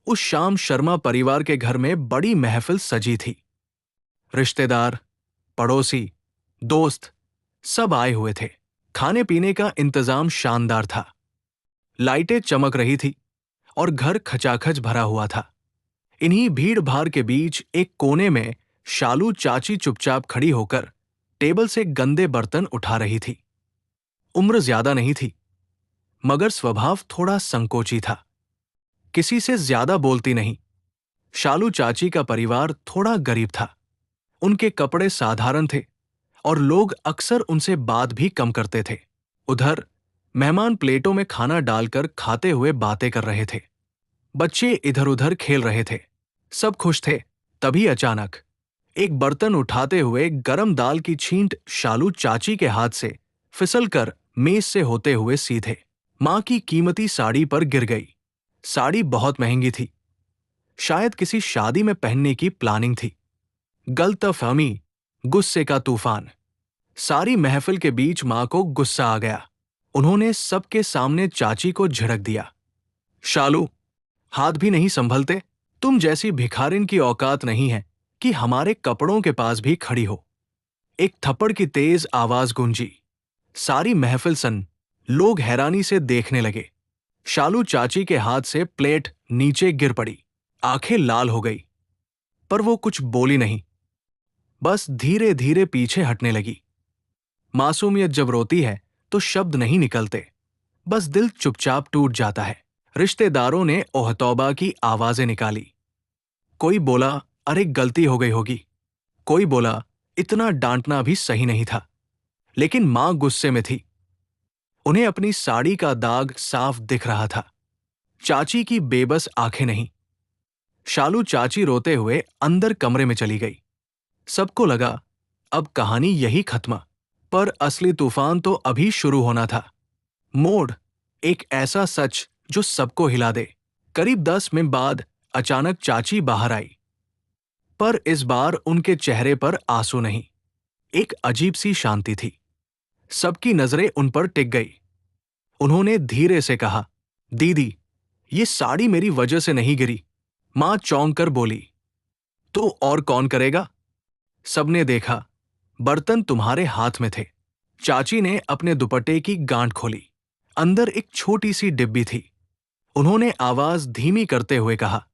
उस शाम शर्मा परिवार के घर में बड़ी महफिल सजी थी। रिश्तेदार, पड़ोसी, दोस्त सब आए हुए थे। खाने पीने का इंतजाम शानदार था। लाइटें चमक रही थी और घर खचाखच भरा हुआ था। इन्हीं भीड़ भाड़ के बीच एक कोने में शालू चाची चुपचाप खड़ी होकर टेबल से गंदे बर्तन उठा रही थी। उम्र ज्यादा नहीं थी, मगर स्वभाव थोड़ा संकोची था। किसी से ज्यादा बोलती नहीं। शालू चाची का परिवार थोड़ा गरीब था। उनके कपड़े साधारण थे और लोग अक्सर उनसे बात भी कम करते थे। उधर मेहमान प्लेटों में खाना डालकर खाते हुए बातें कर रहे थे। बच्चे इधर उधर खेल रहे थे। सब खुश थे। तभी अचानक एक बर्तन उठाते हुए गरम दाल की छींट शालू चाची के हाथ से फिसलकर मेज से होते हुए सीधे मां की कीमती साड़ी पर गिर गई। साड़ी बहुत महंगी थी। शायद किसी शादी में पहनने की प्लानिंग थी। गलतफहमी, गुस्से का तूफान। सारी महफिल के बीच मां को गुस्सा आ गया। उन्होंने सबके सामने चाची को झिड़क दिया। शालू, हाथ भी नहीं संभलते? तुम जैसी भिखारिन की औकात नहीं है कि हमारे कपड़ों के पास भी खड़ी हो। एक थप्पड़ की तेज आवाज गूंजी। सारी महफिल सन। लोग हैरानी से देखने लगे। शालू चाची के हाथ से प्लेट नीचे गिर पड़ी। आंखें लाल हो गई, पर वो कुछ बोली नहीं। बस धीरे धीरे पीछे हटने लगी। मासूमियत जब रोती है तो शब्द नहीं निकलते, बस दिल चुपचाप टूट जाता है। रिश्तेदारों ने ओह तौबा की आवाजें निकाली। कोई बोला, अरे गलती हो गई होगी। कोई बोला, इतना डांटना भी सही नहीं था। लेकिन मां गुस्से में थी। उन्हें अपनी साड़ी का दाग साफ दिख रहा था, चाची की बेबस आंखें नहीं। शालू चाची रोते हुए अंदर कमरे में चली गई। सबको लगा अब कहानी यही खत्म, पर असली तूफान तो अभी शुरू होना था। मोड़, एक ऐसा सच जो सबको हिला दे। करीब 10 मिनट बाद अचानक चाची बाहर आई, पर इस बार उनके चेहरे पर आंसू नहीं, एक अजीब सी शांति थी। सबकी नजरें उन पर टिक गई। उन्होंने धीरे से कहा, दीदी, ये साड़ी मेरी वजह से नहीं गिरी। मां चौंक कर बोली, तो और कौन करेगा? सबने देखा, बर्तन तुम्हारे हाथ में थे। चाची ने अपने दुपट्टे की गांठ खोली। अंदर एक छोटी सी डिब्बी थी। उन्होंने आवाज धीमी करते हुए कहा,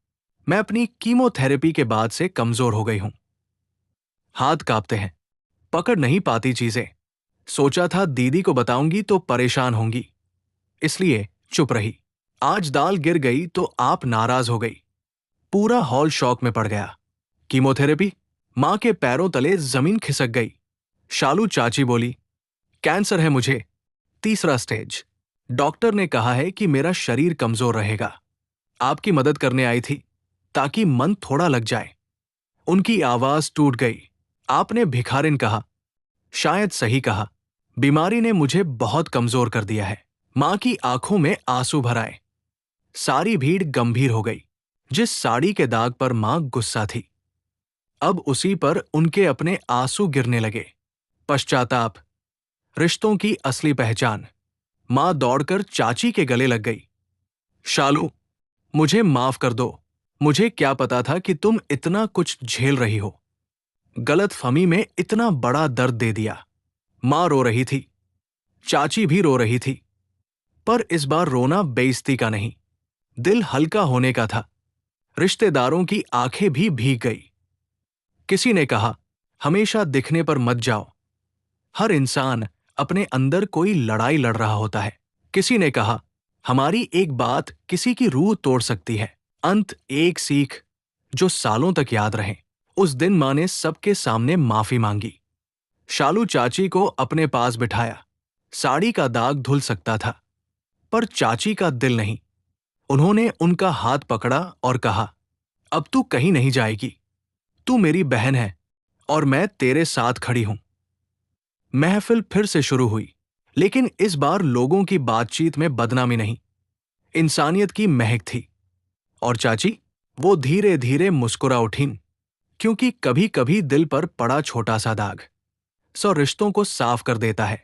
मैं अपनी कीमोथेरेपी के बाद से कमजोर हो गई हूं। हाथ कांपते हैं, पकड़ नहीं पाती चीजें। सोचा था दीदी को बताऊंगी तो परेशान होंगी, इसलिए चुप रही। आज दाल गिर गई तो आप नाराज हो गई। पूरा हॉल शॉक में पड़ गया। कीमोथेरेपी? मां के पैरों तले जमीन खिसक गई। शालू चाची बोली, कैंसर है मुझे, 3रा स्टेज। डॉक्टर ने कहा है कि मेरा शरीर कमजोर रहेगा। आपकी मदद करने आई थी, ताकि मन थोड़ा लग जाए। उनकी आवाज टूट गई। आपने भिखारिन कहा, शायद सही कहा। बीमारी ने मुझे बहुत कमजोर कर दिया है। मां की आंखों में आंसू भर आए। सारी भीड़ गंभीर हो गई। जिस साड़ी के दाग पर मां गुस्सा थी, अब उसी पर उनके अपने आंसू गिरने लगे। पश्चाताप, रिश्तों की असली पहचान। मां दौड़कर चाची के गले लग गई। शालू, मुझे माफ कर दो। मुझे क्या पता था कि तुम इतना कुछ झेल रही हो। गलतफहमी में इतना बड़ा दर्द दे दिया। मां रो रही थी, चाची भी रो रही थी, पर इस बार रोना बेइज्जती का नहीं, दिल हल्का होने का था। रिश्तेदारों की आंखें भी भीग गई। किसी ने कहा, हमेशा दिखने पर मत जाओ। हर इंसान अपने अंदर कोई लड़ाई लड़ रहा होता है। किसी ने कहा, हमारी एक बात किसी की रूह तोड़ सकती है। अंत एक सीख जो सालों तक याद रहे। उस दिन मां ने सबके सामने माफी मांगी। शालू चाची को अपने पास बिठाया। साड़ी का दाग धुल सकता था, पर चाची का दिल नहीं। उन्होंने उनका हाथ पकड़ा और कहा, अब तू कहीं नहीं जाएगी। तू मेरी बहन है और मैं तेरे साथ खड़ी हूं। महफिल फिर से शुरू हुई, लेकिन इस बार लोगों की बातचीत में बदनामी नहीं, इंसानियत की महक थी। और चाची, वो धीरे धीरे मुस्कुरा उठीं, क्योंकि कभी कभी दिल पर पड़ा छोटा सा दाग 100 रिश्तों को साफ कर देता है।